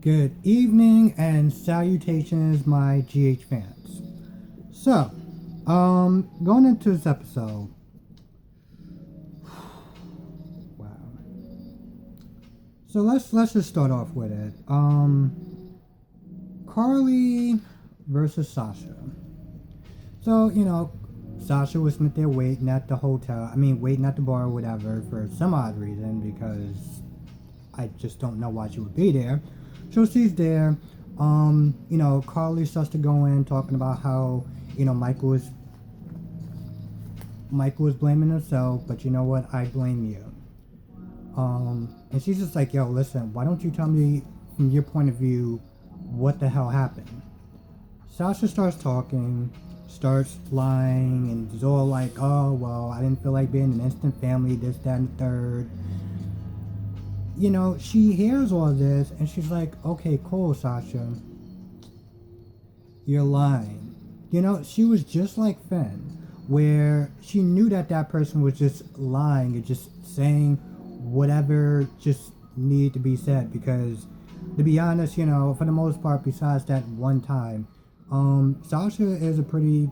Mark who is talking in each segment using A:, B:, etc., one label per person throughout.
A: Good evening and salutations, my GH fans. So, going into this episode, wow. So let's just start off with it. Carly versus Sasha. So Sasha was sitting there waiting at the hotel. Waiting at the bar or whatever for some odd reason because I just don't know why she would be there. So she's there. Carly starts to go in talking about how, Michael was blaming himself, but you know what? I blame you. And she's just like, yo, listen, why don't you tell me from your point of view what the hell happened? Sasha starts talking, starts lying, and is all like, oh, well, I didn't feel like being an instant family, this, that, and the third. She hears all this and she's like, okay, cool, Sasha. You're lying. She was just like Finn, where she knew that person was just lying and just saying whatever just needed to be said. Because, to be honest, for the most part, besides that one time, Sasha is a pretty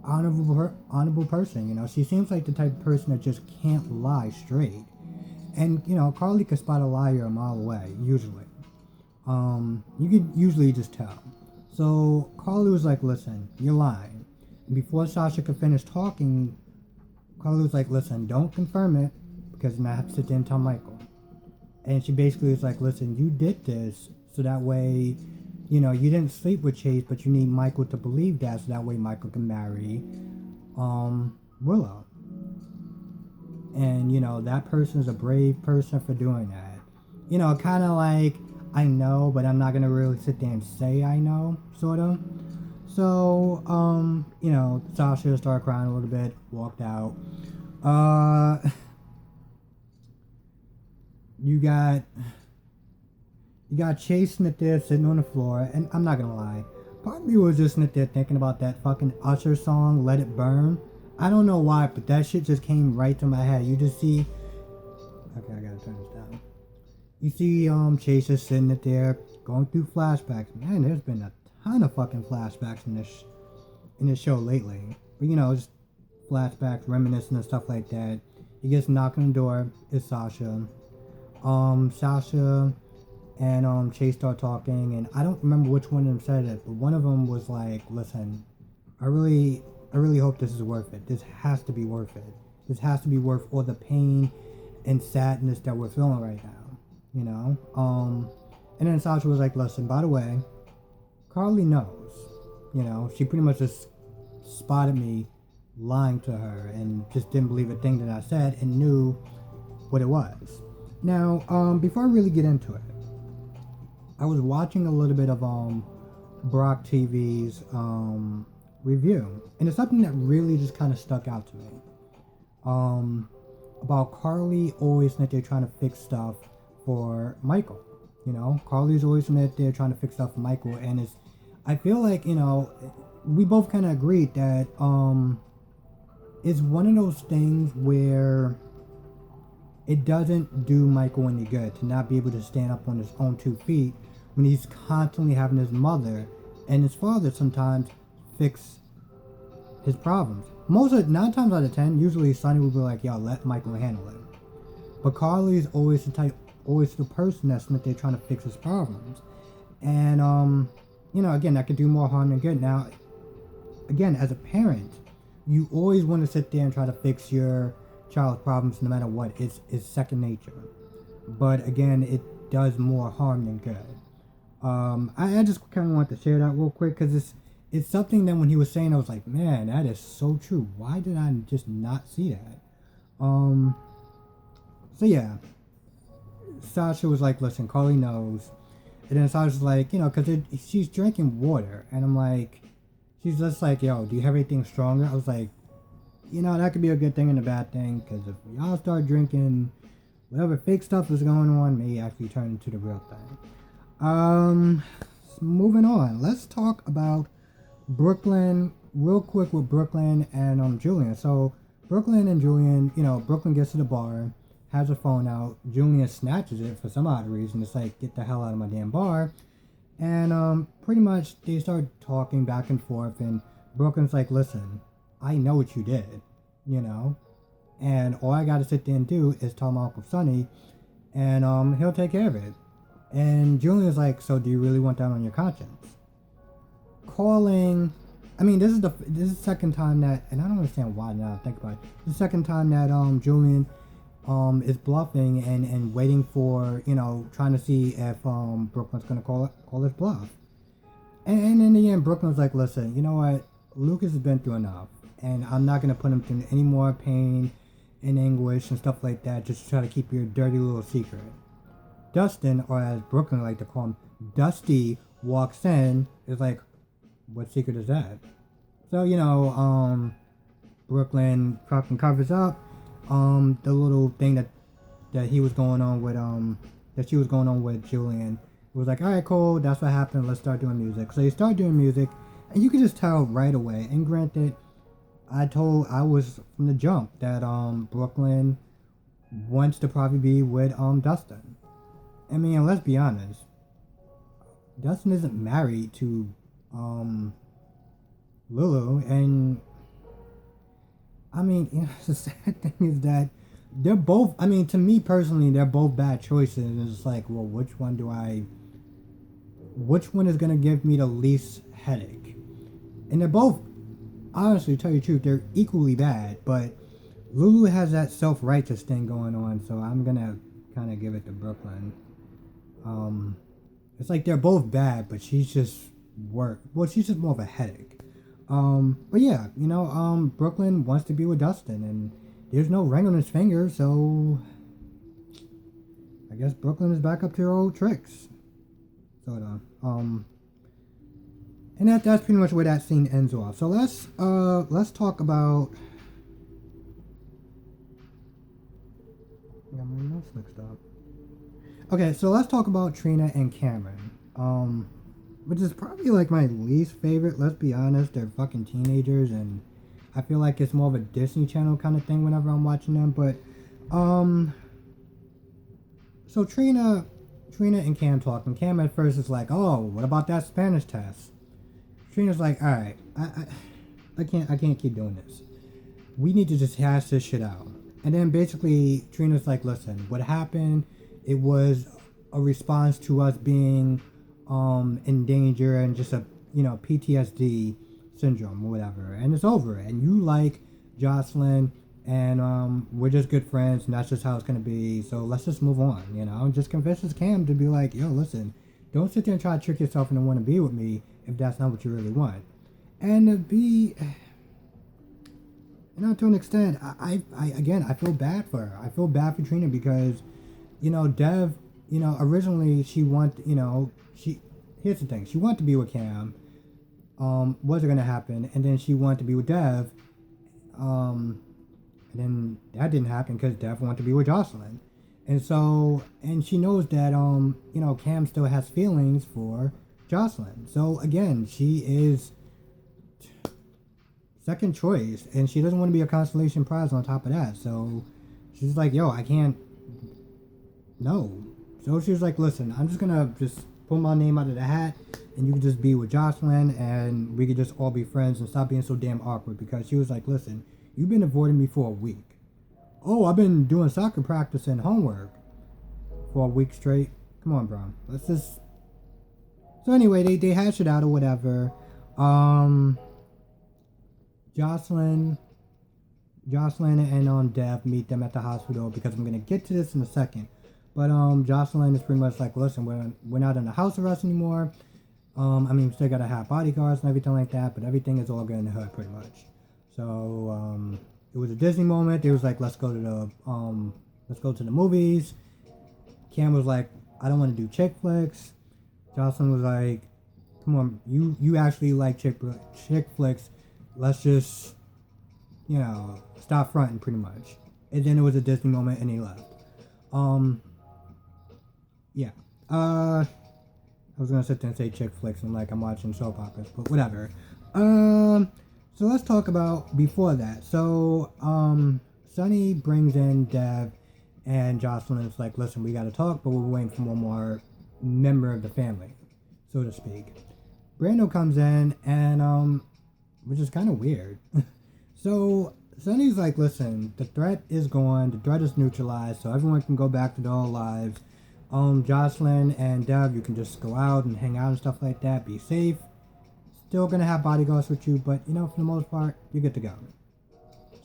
A: honorable person. She seems like the type of person that just can't lie straight. And, Carly could spot a liar a mile away, usually. You could usually just tell. So Carly was like, listen, you're lying. And before Sasha could finish talking, Carly was like, listen, don't confirm it, because then I have to sit there and tell Michael. And she basically was like, listen, you did this, so that way, you didn't sleep with Chase, but you need Michael to believe that, so that way Michael can marry, Willow. And, that person is a brave person for doing that. Kind of like, I know, but I'm not going to really sit there and say I know, sort of. So, Sasha started crying a little bit, walked out. You got Chase Smith there sitting on the floor, and I'm not going to lie. Part of me was just sitting there thinking about that fucking Usher song, Let It Burn. I don't know why, but that shit just came right to my head. You just see... Okay, I gotta turn this down. You see Chase just sitting there, going through flashbacks. Man, there's been a ton of fucking flashbacks in this show lately. But, just flashbacks, reminiscing and stuff like that. He gets knocked on the door. It's Sasha. Sasha and Chase start talking, and I don't remember which one of them said it, but one of them was like, listen, I really hope this is worth it. This has to be worth it. This has to be worth all the pain and sadness that we're feeling right now. And then Sasha was like, listen, by the way, Carly knows. She pretty much just spotted me lying to her and just didn't believe a thing that I said and knew what it was. Now, before I really get into it, I was watching a little bit of Brock TV's review, and it's something that really just kind of stuck out to me, about Carly always that they're trying to fix stuff for Michael. Carly's always that they're trying to fix stuff for Michael, and I feel like we both kind of agreed that it's one of those things where it doesn't do Michael any good to not be able to stand up on his own 2 feet when he's constantly having his mother and his father sometimes fix his problems. 9 times out of 10, usually Sonny will be like, yo, let Michael handle it. But Carly's always the person that's they're trying to fix his problems. And, again, that could do more harm than good. Now, again, as a parent, you always want to sit there and try to fix your child's problems no matter what. It's second nature. But, again, it does more harm than good. I just kind of want to share that real quick because it's something that when he was saying, I was like, man, that is so true. Why did I just not see that? So yeah, Sasha was like, listen, Carly knows. And then Sasha's like, because she's drinking water. And I'm like, she's just like, yo, do you have anything stronger? I was like, that could be a good thing and a bad thing. Because if y'all start drinking whatever fake stuff is going on, may actually turn into the real thing. Moving on. Let's talk about Brooklyn real quick with Brooklyn and Julian. So Brooklyn and Julian, Brooklyn gets to the bar, has her phone out. Julian snatches it for some odd reason. It's like, get the hell out of my damn bar. And pretty much they start talking back and forth. And Brooklyn's like, listen, I know what you did, you know? And all I got to sit there and do is tell my Uncle Sonny, and he'll take care of it. And Julian's like, so do you really want that on your conscience? Calling, I mean, this is the second time that, and I don't understand why now I think about it. The second time that Julian is bluffing and waiting for, you know, trying to see if Brooklyn's gonna call his bluff. And in the end, Brooklyn's like, listen, you know what, Lucas has been through enough, and I'm not gonna put him through any more pain and anguish and stuff like that just to try to keep your dirty little secret. Dustin, or as Brooklyn like to call him, Dusty, walks in, is like, what secret is that? So, you know, Brooklyn fucking covers up the little thing that he was going on with that she was going on with Julian. It was like, all right, cool, that's what happened, let's start doing music. So they start doing music, and you can just tell right away. And granted, I was from the jump that Brooklyn wants to probably be with Dustin. I mean, let's be honest, Dustin isn't married to Lulu, and I mean, you know, the sad thing is that they're both, I mean, to me personally, they're both bad choices. And it's like, well, which one is going to give me the least headache? And they're both, honestly, to tell you the truth, they're equally bad, but Lulu has that self-righteous thing going on, so I'm going to kind of give it to Brooklyn. It's like they're both bad, but she's just she's just more of a headache. But yeah, you know, Brooklyn wants to be with Dustin, and there's no ring on his finger, so I guess Brooklyn is back up to her old tricks. Sort of. And that's pretty much where that scene ends off. So let's talk about. I got my notes mixed up. Okay, so let's talk about Trina and Cameron. Which is probably like my least favorite, let's be honest. They're fucking teenagers, and I feel like it's more of a Disney Channel kind of thing whenever I'm watching them. But so Trina and Cam talk, and Cam at first is like, oh, what about that Spanish test? Trina's like, alright, I can't keep doing this. We need to just hash this shit out. And then basically Trina's like, listen, what happened, it was a response to us being in danger and just a, you know, PTSD syndrome or whatever, and it's over, and you like Jocelyn, and we're just good friends, and that's just how it's gonna be, so let's just move on, you know, and just convinces Cam to be like, yo, listen, don't sit there and try to trick yourself into want to be with me if that's not what you really want. And to be, you know, to an extent, I feel bad for her. I feel bad for Trina because, you know, Dev, you know, originally she wanted, you know, here's the thing, she wanted to be with Cam, wasn't gonna happen, and then she wanted to be with Dev, and then that didn't happen because Dev wanted to be with Jocelyn, and so, and she knows that, you know, Cam still has feelings for Jocelyn, so again, she is second choice, and she doesn't want to be a consolation prize on top of that, so she's like, yo, I can't, no. So she was like, listen, I'm just gonna pull my name out of the hat, and you can just be with Jocelyn, and we could just all be friends and stop being so damn awkward. Because she was like, listen, you've been avoiding me for a week. Oh, I've been doing soccer practice and homework for a week straight. Come on, bro. Let's just. So anyway, they hash it out or whatever. Jocelyn and Dev meet them at the hospital, because I'm gonna get to this in a second. But Jocelyn is pretty much like, listen, we're not in the house arrest anymore. I mean, we still gotta have bodyguards and everything like that, but everything is all good in the hood pretty much. So it was a Disney moment. They was like, let's go to the movies. Cam was like, I don't want to do chick flicks. Jocelyn was like, come on, you actually like chick flicks. Let's just, you know, stop fronting pretty much. And then it was a Disney moment, and he left. Yeah. I was gonna sit there and say chick flicks and like I'm watching soap operas, but whatever. So let's talk about before that. So, Sonny brings in Dev, And Jocelyn's like, listen, we got to talk, but we're waiting for one more member of the family, so to speak. Brando comes in, and which is kind of weird. So Sonny's like, listen, the threat is gone, the threat is neutralized, so everyone can go back to their old lives. Jocelyn and Dev, you can just go out and hang out and stuff like that, be safe. Still gonna have bodyguards with you, but you know, for the most part, you're good to go.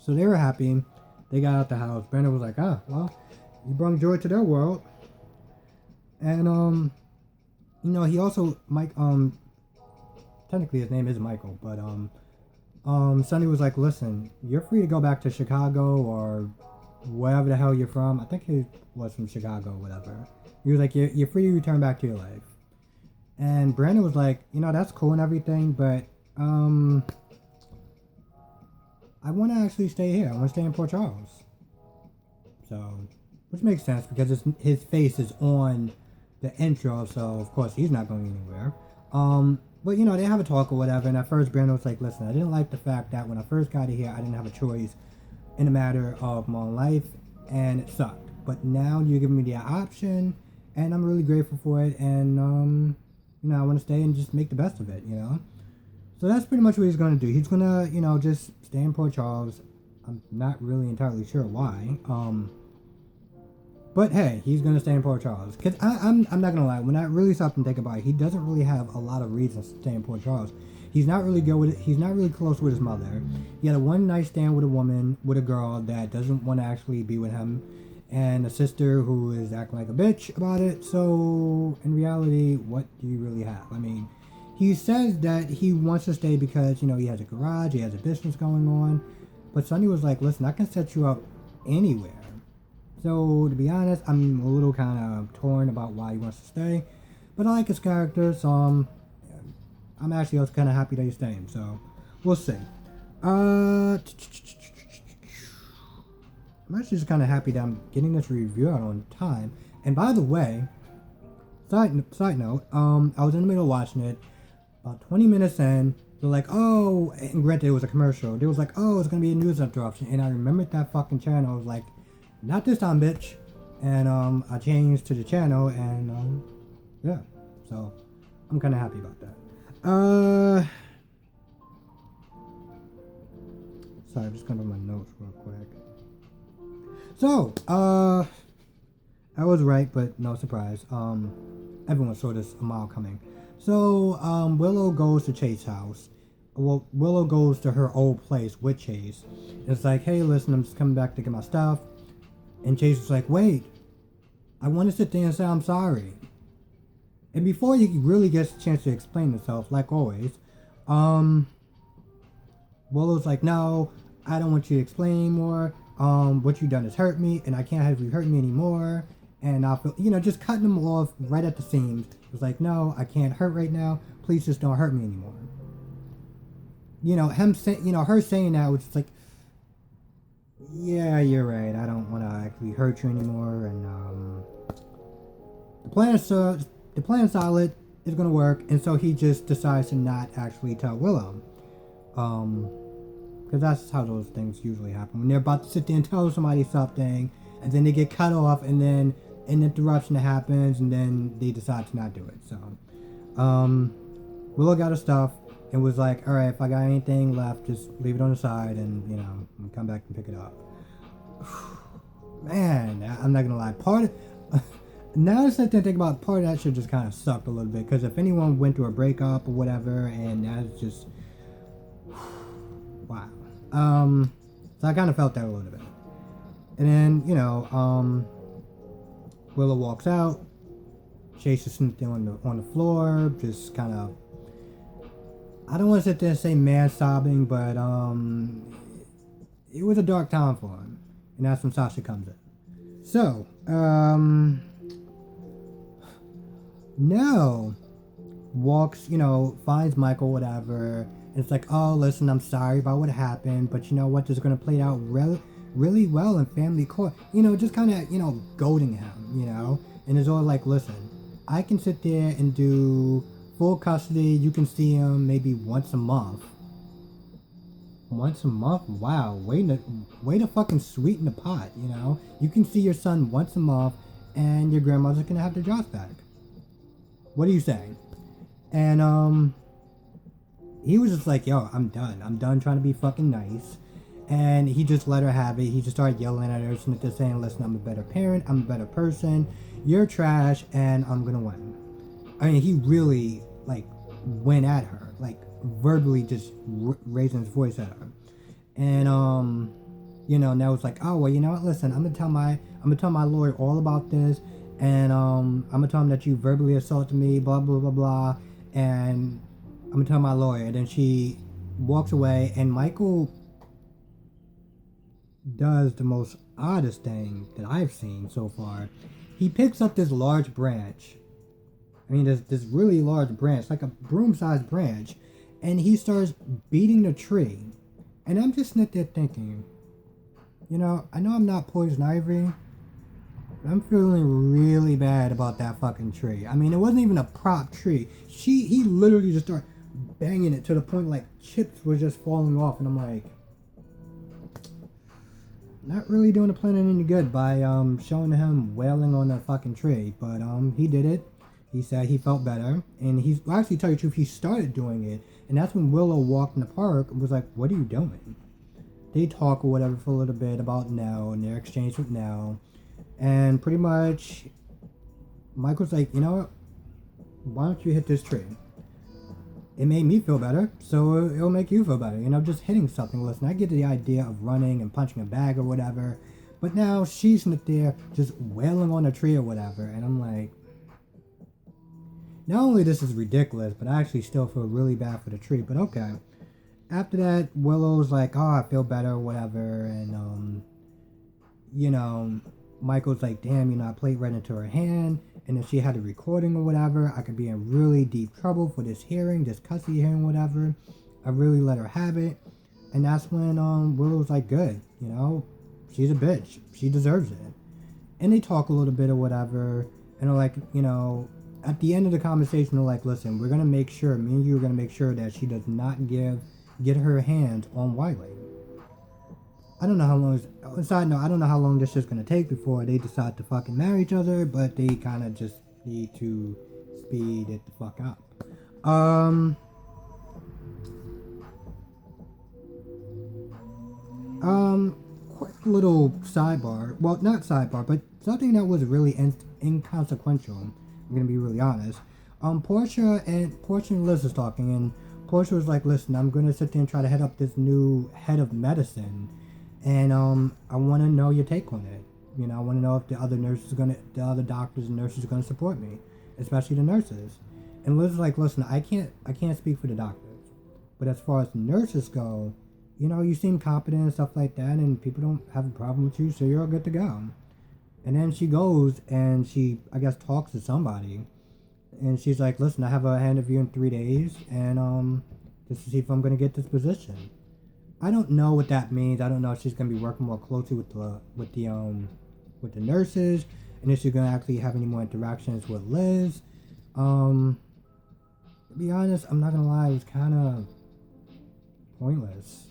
A: So they were happy. They got out the house. Brando was like, well, you brought joy to their world. And he also technically his name is Michael, but Sonny was like, listen, you're free to go back to Chicago or wherever the hell you're from. I think he was from Chicago or whatever. He was like, you're free to return back to your life. And Brandon was like, that's cool and everything, but I want to actually stay here. I want to stay in Port Charles. So, which makes sense because his face is on the intro, so of course he's not going anywhere. But they have a talk or whatever, and at first Brandon was like, listen, I didn't like the fact that when I first got here, I didn't have a choice in a matter of my own life, and it sucked. But now you're giving me the option, and I'm really grateful for it, and I want to stay and just make the best of it, So that's pretty much what he's going to do. He's going to, just stay in Port Charles. I'm not really entirely sure why. But hey, he's going to stay in Port Charles. Because I'm not going to lie, when I really stopped and think about it, he doesn't really have a lot of reasons to stay in Port Charles. He's not really good with it. He's not really close with his mother. He had a one night stand with a girl that doesn't want to actually be with him. And a sister who is acting like a bitch about it. So, in reality, what do you really have? I mean, he says that he wants to stay because, he has a garage, he has a business going on. But Sonny was like, listen, I can set you up anywhere. So, to be honest, I'm a little kind of torn about why he wants to stay. But I like his character, so I'm actually also kind of happy that he's staying. So, we'll see. I'm actually just kind of happy that I'm getting this review out on time. And by the way, side note, I was in the middle of watching it. About 20 minutes in, they're like, oh, and granted it was a commercial. They was like, oh, it's going to be a news interruption. And I remembered that fucking channel. I was like, not this time, bitch. And I changed to the channel, and yeah. So, I'm kind of happy about that. Sorry, I'm just going to my notes real quick. So, I was right, but no surprise. Everyone saw this a mile coming. So, Willow goes to Chase's house. Well, Willow goes to her old place with Chase. It's like, hey, listen, I'm just coming back to get my stuff. And Chase was like, wait, I want to sit there and say I'm sorry. And before he really gets a chance to explain himself, like always, Willow's like, no, I don't want you to explain anymore. What you've done has hurt me, and I can't have you hurt me anymore. And I feel, just cutting them off right at the seams. It was like, no, I can't hurt right now. Please just don't hurt me anymore. Him saying, her saying that was just like, yeah, you're right. I don't want to actually hurt you anymore. And the plan is solid. It's gonna work. And so he just decides to not actually tell Willow. Because that's how those things usually happen. When they're about to sit there and tell somebody something, and then they get cut off, and then an interruption happens, and then they decide to not do it. So, Willow got her stuff, and was like, alright, if I got anything left, just leave it on the side, and, come back and pick it up. Man, I'm not gonna lie. Now that I sit there and think about it, part of that shit just kind of sucked a little bit, because if anyone went through a breakup or whatever, and that's just... wow. So I kind of felt that a little bit. And then, Willow walks out. Chase is sitting there on the floor, just kind of... I don't want to sit there and say man sobbing, but it was a dark time for him. And that's when Sasha comes in. So, Nell walks, finds Michael, whatever. And it's like, oh, listen, I'm sorry about what happened, but you know what? This is going to play out really well in family court. Just kind of, goading him, And it's all like, listen, I can sit there and do full custody. You can see him maybe once a month. Once a month? Wow, way to fucking sweeten the pot, you know? You can see your son once a month and your grandmother's gonna have the jobs back. What do you say? And he was just like, yo, I'm done. I'm done trying to be fucking nice. And he just let her have it. He just started yelling at her, just saying, listen, I'm a better parent, I'm a better person, you're trash, and I'm gonna win. I mean, he really, like, went at her, like, verbally just raising his voice at her. And, now it's like, oh, well, you know what, listen, I'm gonna tell my lawyer all about this, and, I'm gonna tell him that you verbally assaulted me, blah, blah, blah, blah, and I'm gonna tell my lawyer. And then she walks away, and Michael does the most oddest thing that I've seen so far. He picks up this large branch. I mean, this really large branch, like a broom-sized branch, and he starts beating the tree. And I'm just sitting there thinking, I know I'm not Poison Ivy, but I'm feeling really bad about that fucking tree. I mean, it wasn't even a prop tree. He literally just started banging it to the point like chips were just falling off, and I'm like, not really doing the planet any good by showing him wailing on a fucking tree. But he did it. He said he felt better, and actually, tell you the truth, he started doing it, and that's when Willow walked in the park and was like, what are you doing? They talk or whatever for a little bit about Nell and their exchange with Nell, and pretty much Michael's like, you know what, why don't you hit this tree? It made me feel better, so it'll make you feel better. Just hitting something. Listen, I get the idea of running and punching a bag or whatever, but now she's not there just wailing on a tree or whatever, and I'm like, not only this is ridiculous, but I actually still feel really bad for the tree, but okay. After that, Willow's like, oh, I feel better or whatever, and, Michael's like, damn, I played right into her hand, and if she had a recording or whatever, I could be in really deep trouble for this hearing, this custody hearing, whatever. I really let her have it, and that's when Willow's like, good, she's a bitch, she deserves it. And they talk a little bit or whatever, and they're like, at the end of the conversation, they're like, listen, we're gonna make sure, me and you are gonna make sure that she does not get her hands on Wiley. I don't know how long. Side note, I don't know how long this is gonna take before they decide to fucking marry each other, but they kind of just need to speed it the fuck up. Quick little sidebar. Well, not sidebar, but something that was really inconsequential. I'm gonna be really honest. Portia and Liz is talking, and Portia was like, "Listen, I'm gonna sit there and try to head up this new head of medicine, and I want to know your take on it. I want to know if the other doctors and nurses are gonna support me, especially the nurses." And Liz is like, "Listen, I can't speak for the doctors, but as far as the nurses go, you seem competent and stuff like that, and people don't have a problem with you, so you're all good to go." And then she goes and she, I guess, talks to somebody, and she's like, "Listen, I have a hand interview in 3 days, and just to see if I'm gonna get this position." I don't know what that means. I don't know if she's gonna be working more closely with the nurses, and if she's gonna actually have any more interactions with Liz. To be honest, I'm not gonna lie, it was kind of pointless.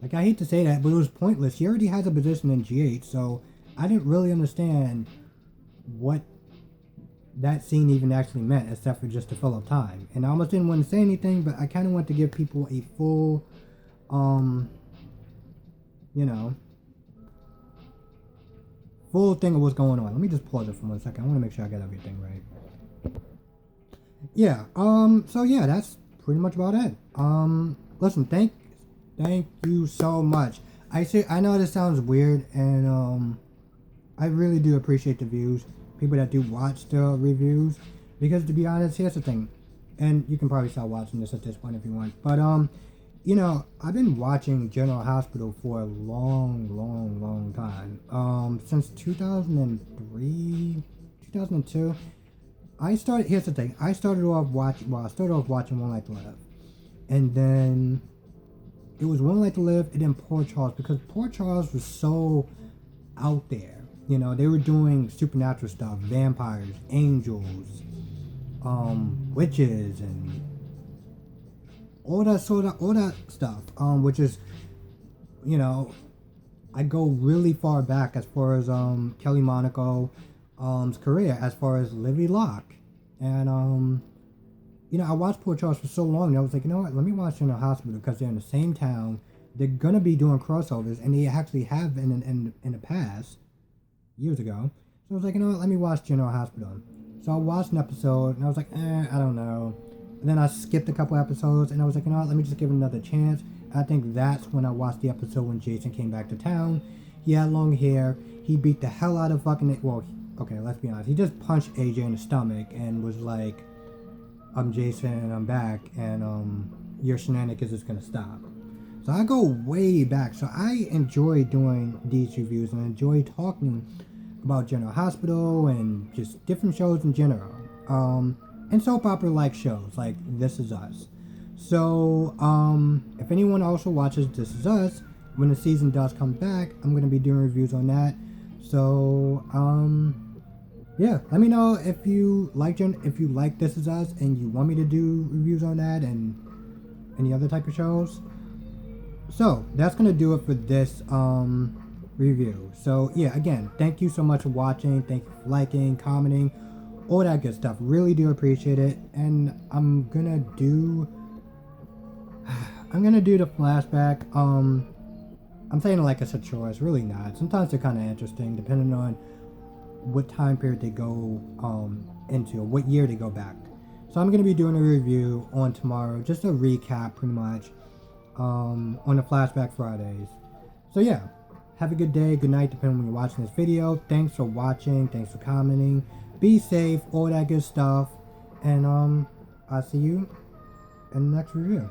A: Like, I hate to say that, but it was pointless. She already has a position in GH, so I didn't really understand what that scene even actually meant, except for just to fill up time. And I almost didn't want to say anything, but I kind of want to give people a full, full thing of what's going on. Let me just pause it for 1 second. I want to make sure I got everything right. Yeah, so yeah, that's pretty much about it. Listen, thank you so much. I know this sounds weird, and, I really do appreciate the views, people that do watch the reviews, because to be honest, here's the thing, and you can probably start watching this at this point if you want, but, I've been watching General Hospital for a long time, since 2003, 2002, here's the thing, I started off watching One Life to Live, and then it was One Life to Live, and then Port Charles, because Port Charles was so out there. They were doing supernatural stuff, vampires, angels, witches, and all that stuff, which is you know, I go really far back as far as Kelly Monaco's career, as far as Livy Locke. And I watched Port Charles for so long, and I was like, you know what, let me watch General Hospital because they're in the same town. They're gonna be doing crossovers, and they actually have in the past, years ago. So I was like, you know what, let me watch General Hospital. So I watched an episode, and I was like, I don't know. And then I skipped a couple episodes, and I was like, you know what, let me just give it another chance. I think that's when I watched the episode when Jason came back to town. He had long hair. He beat the hell out of fucking... Well, okay, let's be honest. He just punched AJ in the stomach and was like, I'm Jason and I'm back, and your shenanigans is gonna stop. So I go way back. So I enjoy doing these reviews and enjoy talking about General Hospital and just different shows in general. And soap opera like shows like This Is Us. So if anyone also watches This Is Us, when the season does come back, I'm gonna be doing reviews on that. So yeah, let me know if you like This Is Us and you want me to do reviews on that and any other type of shows. So that's gonna do it for this review. So yeah, again, thank you so much for watching. Thank you for liking, commenting, all that good stuff. Really do appreciate it. And I'm gonna do the flashback. I'm saying it like it's a chore. It's really not. Sometimes they're kind of interesting depending on what time period they go into, or what year they go back. So I'm gonna be doing a review on tomorrow, just a recap pretty much on the Flashback Fridays. So yeah, have a good day, good night, depending on when you're watching this video. Thanks for watching, thanks for commenting, be safe, all that good stuff, and I'll see you in the next review.